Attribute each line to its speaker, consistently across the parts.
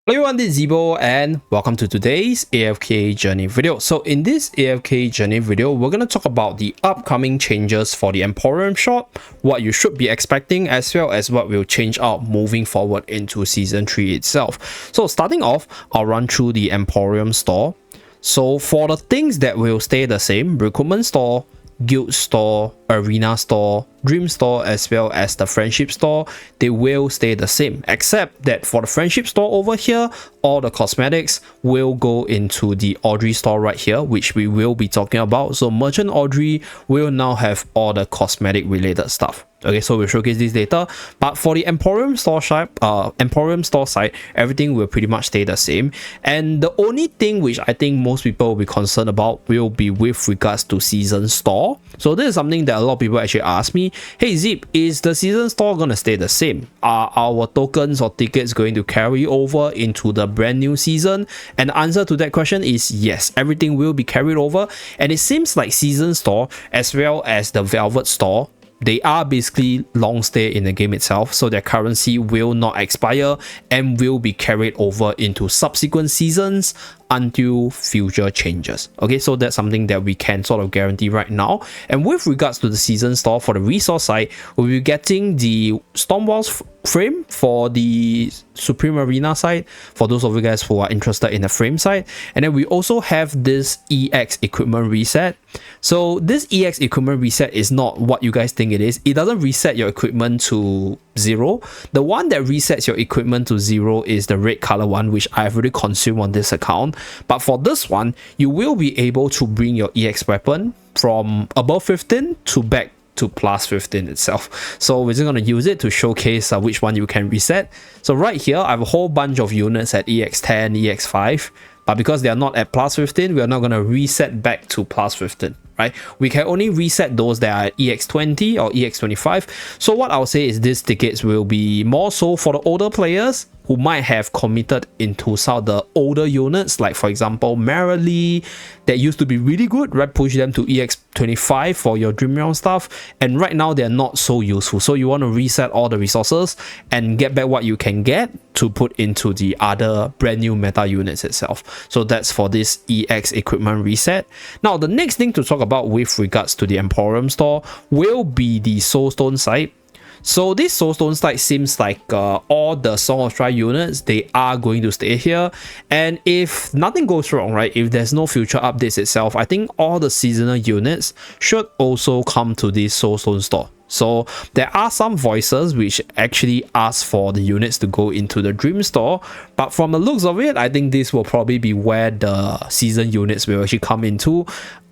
Speaker 1: Hello everyone, this is Zeeebo and welcome to today's AFK Journey video. So in this AFK Journey video, we're going to talk about the upcoming changes for the Emporium Shop, what you should be expecting, as well as what will change out moving forward into Season 3 itself. So starting off, I'll run through the Emporium store. So for the things that will stay the same, Recruitment Store, Guild Store, Arena Store, Dream Store, as well as the Friendship Store, they will stay the same, except that for the Friendship Store over here, all the cosmetics will go into the Audrey store right here, which we will be talking about. So Merchant Audrey will now have all the cosmetic related stuff. Okay, so we'll showcase this later. But for the Emporium store side, everything will pretty much stay the same. And the only thing which I think most people will be concerned about will be with regards to Season Store. So this is something that a lot of people actually ask me, hey Zeep, is the Season Store gonna stay the same? Are our tokens or tickets going to carry over into the brand new season? And the answer to that question is yes, everything will be carried over. And it seems like Season Store as well as the Velvet Store, they are basically long stay in the game itself, so their currency will not expire and will be carried over into subsequent seasons until future changes. Okay, so that's something that we can sort of guarantee right now. And with regards to the Season Store, for the resource side, we'll be getting the Stormwall's frame for the Supreme Arena side, for those of you guys who are interested in the frame side. And then we also have this EX equipment reset. So this EX equipment reset is not what you guys think it is. It doesn't reset your equipment to 0. The one that resets your equipment to 0 is the red color one, which I've already consumed on this account. But for this one, you will be able to bring your EX weapon from above 15 to back to plus 15 itself. So we're just going to use it to showcase which one you can reset. So right here, I have a whole bunch of units at EX10, EX5. But because they are not at plus 15, we are not going to reset back to plus 15. Right? We can only reset those that are at EX20 or EX25. So what I'll say is these tickets will be more so for the older players who might have committed into some of the older units, like for example Marilee, that used to be really good, right? Push them to EX25 for your Dream Realm stuff, and right now they're not so useful. So you want to reset all the resources and get back what you can get to put into the other brand new meta units itself. So that's for this EX equipment reset. Now the next thing to talk about with regards to the Emporium store will be the Soulstone side. So this Soulstone side seems like all the Song of Stride units, they are going to stay here. And if nothing goes wrong, right, if there's no future updates itself, I think all the seasonal units should also come to this Soulstone store. So there are some voices which actually ask for the units to go into the Dream Store, but from the looks of it, I think this will probably be where the season units will actually come into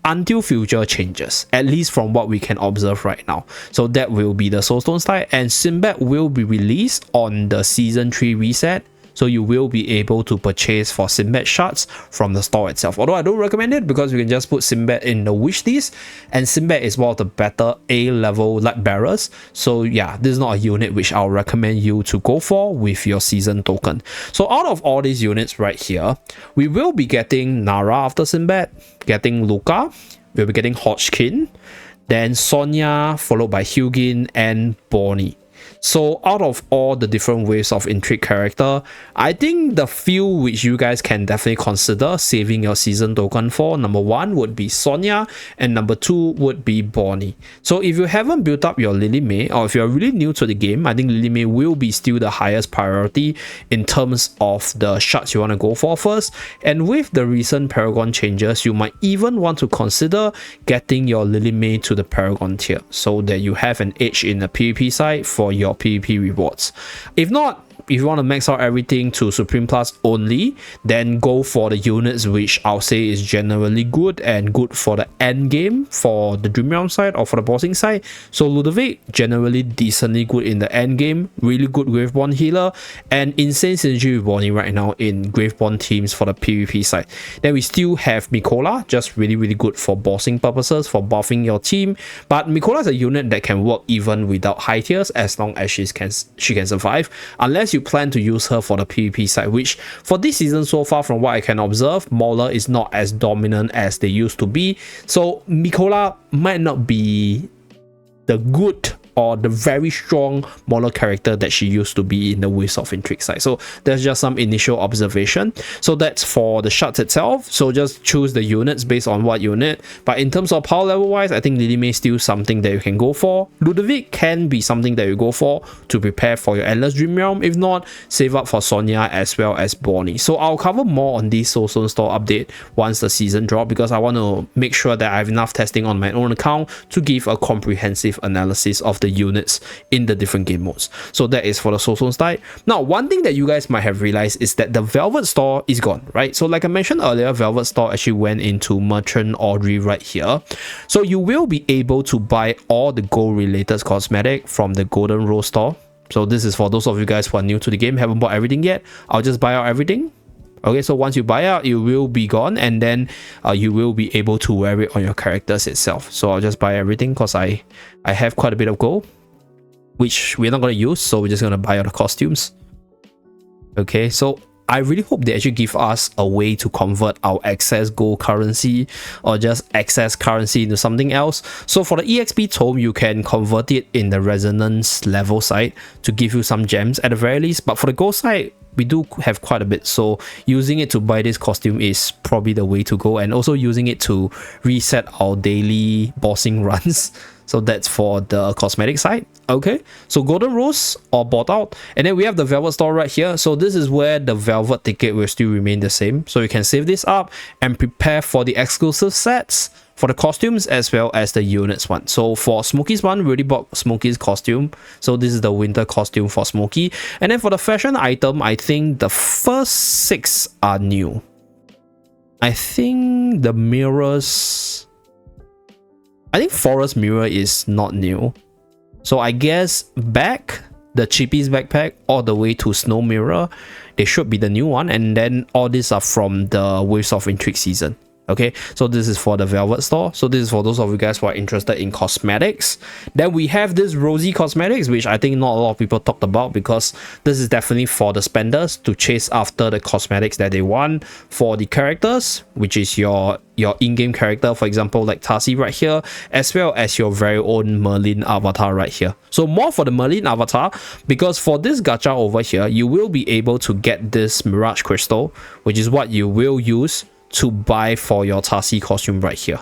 Speaker 1: until future changes, at least from what we can observe right now. So that will be the Soulstone style, and Sinbad will be released on the Season 3 reset. So you will be able to purchase for Sinbad shards from the store itself. Although I don't recommend it because you can just put Sinbad in the wish list, and Sinbad is one of the better A-level light bearers. So yeah, this is not a unit which I'll recommend you to go for with your season token. So out of all these units right here, we will be getting Nara after Sinbad, getting Luca, we'll be getting Hodgkin, then Sonya, followed by Hugin and Bonnie. So out of all the different waves of intrigue character, I think the few which you guys can definitely consider saving your season token for, number 1 would be Sonya, and number 2 would be Bonnie. So if you haven't built up your Lily May, or if you're really new to the game, I think Lily May will be still the highest priority in terms of the shards you want to go for first. And with the recent Paragon changes, you might even want to consider getting your Lily May to the Paragon tier, so that you have an edge in the PvP side for your PvP rewards. If not, if you want to max out everything to Supreme Plus only, then go for the units which I'll say is generally good and good for the end game for the Dream Realm side or for the bossing side. So Ludovic, generally decently good in the end game, really good Graveborn healer, and insane synergy with Bonnie right now in Graveborn teams for the PvP side. Then we still have Mikola, just really good for bossing purposes, for buffing your team. But Mikola is a unit that can work even without high tiers as long as she can survive, unless you plan to use her for the PvP side, which for this season so far from what I can observe, Mauler is not as dominant as they used to be. So Mikola might not be the good or the very strong mono character that she used to be in the Waves of Intrigue side. So that's just some initial observation. So that's for the shards itself. So just choose the units based on what you need. But in terms of power level wise, I think Lily May is still something that you can go for. Ludovic can be something that you go for to prepare for your Endless Dream Realm. If not, save up for Sonia as well as Bonnie. So I'll cover more on this Soul Stone store update once the season drop, because I want to make sure that I have enough testing on my own account to give a comprehensive analysis of the units in the different game modes. So that is for the Soul Stone side. Now, one thing that you guys might have realized is that the Velvet store is gone, right? So like I mentioned earlier, Velvet store actually went into Merchant Audrey right here. So you will be able to buy all the gold related cosmetic from the Golden Rose store. So this is for those of you guys who are new to the game, haven't bought everything yet. I'll just buy out everything. Okay, so once you buy out, it will be gone, and then you will be able to wear it on your characters itself. So I'll just buy everything because I have quite a bit of gold, which we're not going to use, so we're just going to buy all the costumes. Okay, so I really hope they actually give us a way to convert our excess gold currency or just excess currency into something else. So for the EXP tome, you can convert it in the resonance level side to give you some gems at the very least. But for the gold side, we do have quite a bit. So using it to buy this costume is probably the way to go. And also using it to reset our daily bossing runs. So that's for the cosmetic side. Okay, so Golden Rose all bought out, and then we have the Velvet store right here. So this is where the Velvet ticket will still remain the same. So you can save this up and prepare for the exclusive sets for the costumes as well as the units one. So for Smokey's one, we already bought Smokey's costume. So this is the winter costume for Smokey. And then for the fashion item, I think the first 6 are new. I think the mirrors, I think Forest Mirror is not new. So I guess back, the Chippy's backpack all the way to Snow Mirror, they should be the new one. And then all these are from the Waves of Intrigue season. Okay, so this is for the Velvet store. So this is for those of you guys who are interested in cosmetics. Then we have this Rosie Cosmetics, which I think not a lot of people talked about, because this is definitely for the spenders to chase after the cosmetics that they want for the characters, which is your in-game character, for example, like Tarsi right here, as well as your very own Merlin avatar right here. So more for the Merlin avatar, because for this gacha over here, you will be able to get this Mirage Crystal, which is what you will use to buy for your Tarsi costume right here.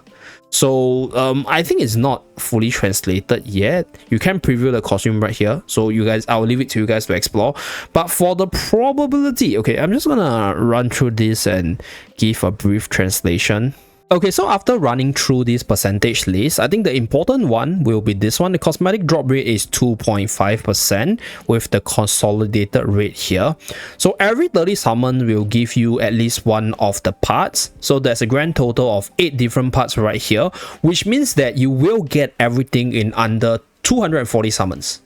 Speaker 1: So I think it's not fully translated yet. You can preview the costume right here. So you guys, I'll leave it to you guys to explore. But for the probability, okay, I'm just gonna run through this and give a brief translation. Okay, so after running through this percentage list, I think the important one will be this one. The cosmetic drop rate is 2.5% with the consolidated rate here. So every 30 summon will give you at least one of the parts. So there's a grand total of 8 different parts right here, which means that you will get everything in under 240 summons.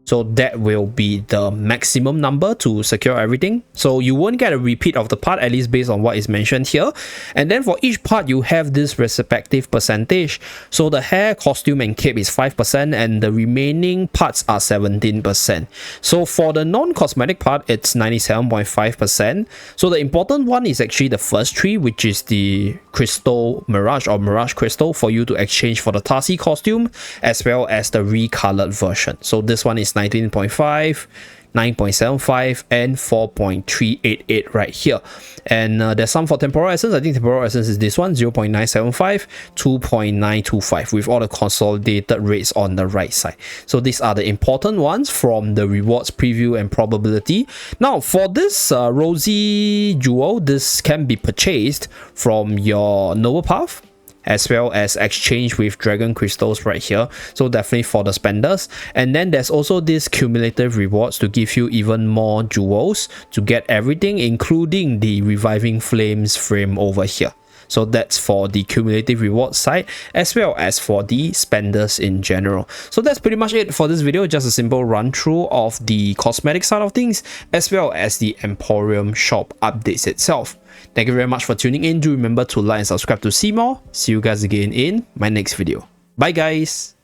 Speaker 1: So that will be the maximum number to secure everything. So you won't get a repeat of the part, at least based on what is mentioned here. And then for each part, you have this respective percentage. So the hair, costume, and cape is 5%, and the remaining parts are 17%. So for the non-cosmetic part, it's 97.5%. So the important one is actually the first 3, which is the Crystal Mirage or Mirage Crystal for you to exchange for the Tarsi costume, as well as the recolored version. So this one is 19.5, 9.75, and 4.388 right here. And there's some for Temporal Essence. I think Temporal Essence is this one, 0.975, 2.925, with all the consolidated rates on the right side. So these are the important ones from the rewards preview and probability. Now for this Rosie Jewel, this can be purchased from your Noble Path, as well as exchange with dragon crystals right here. So definitely for the spenders. And then there's also this cumulative rewards to give you even more jewels to get everything, including the reviving flames frame over here. So that's for the cumulative reward side, as well as for the spenders in general. So that's pretty much it for this video. Just a simple run through of the cosmetic side of things, as well as the Emporium Shop updates itself. Thank you very much for tuning in. Do remember to like and subscribe to see more. See you guys again in my next video. Bye guys.